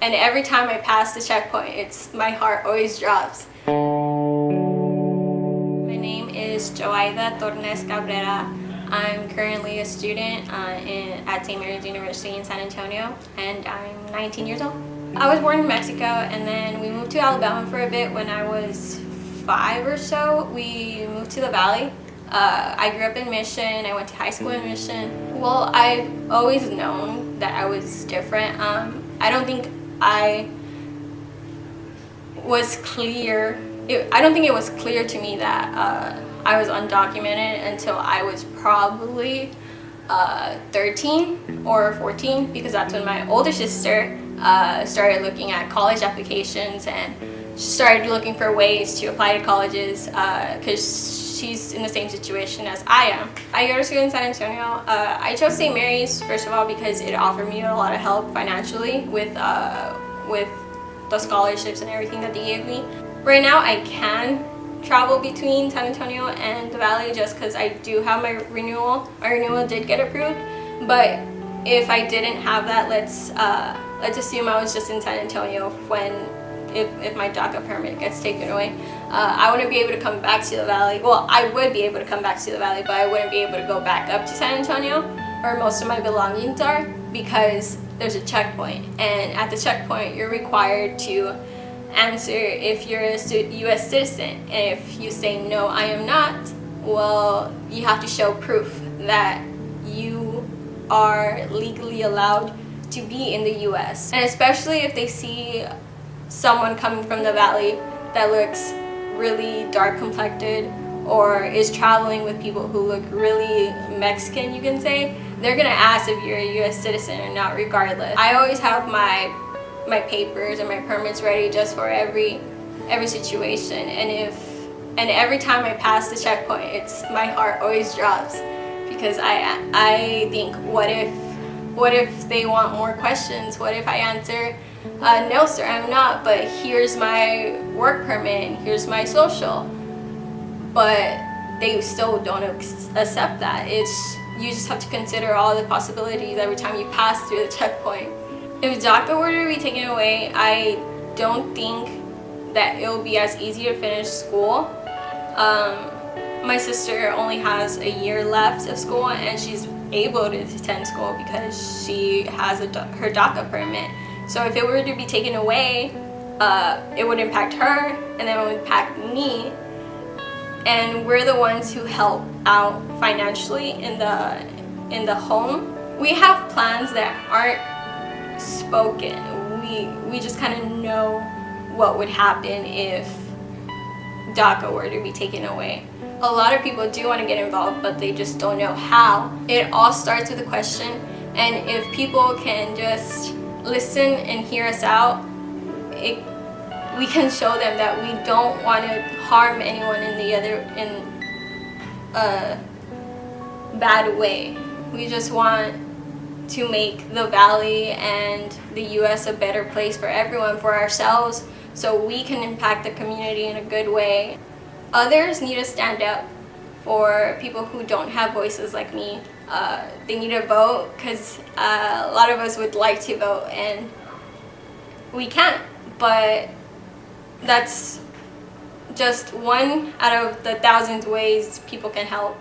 And every time I pass the checkpoint, my heart always drops. My name is Joaida Tornes Cabrera. I'm currently a student at St. Mary's University in San Antonio, and I'm 19 years old. I was born in Mexico, and then we moved to Alabama for a bit. When I was 5 or so, we moved to the Valley. I grew up in Mission. I went to high school in Mission. Well, I've always known that I was different. I don't think I was clear. I don't think it was clear to me that I was undocumented until I was probably 13 or 14, because that's when my older sister started looking at college applications and started looking for ways to apply to colleges, because she's in the same situation as I am. I go to school in San Antonio. I chose St. Mary's, first of all, because it offered me a lot of help financially with the scholarships and everything that they gave me. Right now I can travel between San Antonio and the Valley just because I do have my renewal. My renewal did get approved, but if I didn't have that, let's assume I was just in San Antonio if my DACA permit gets taken away, I wouldn't be able to come back to the Valley. Well, I would be able to come back to the Valley, but I wouldn't be able to go back up to San Antonio, where most of my belongings are, because there's a checkpoint. And at the checkpoint, you're required to answer if you're a U.S. citizen. And if you say, no, I am not, well, you have to show proof that you are legally allowed to be in the U.S. And especially if they see someone coming from the Valley that looks really dark complected or is traveling with people who look really Mexican, you can say, they're gonna ask if you're a US citizen or not regardless. I always have my papers and my permits ready just for every situation, and every time I pass the checkpoint, my heart always drops, because I think, what if they want more questions? What if I answer, no sir, I'm not, but here's my work permit and here's my social, but they still don't accept that. You just have to consider all the possibilities every time you pass through the checkpoint. If DACA were to be taken away, I don't think that it will be as easy to finish school. My sister only has a year left of school, and she's able to attend school because she has her DACA permit. So if it were to be taken away, it would impact her, and then it would impact me. And we're the ones who help out financially in the home. We have plans that aren't spoken. We just kind of know what would happen if DACA were to be taken away. A lot of people do want to get involved, but they just don't know how. It all starts with a question, and if people can just listen and hear us out, we can show them that we don't want to harm anyone in a bad way. We just want to make the Valley and the US a better place for everyone, for ourselves, so we can impact the community in a good way. Others need to stand up for people who don't have voices like me. They need to vote, because a lot of us would like to vote and we can't, but that's just one out of the thousands ways people can help.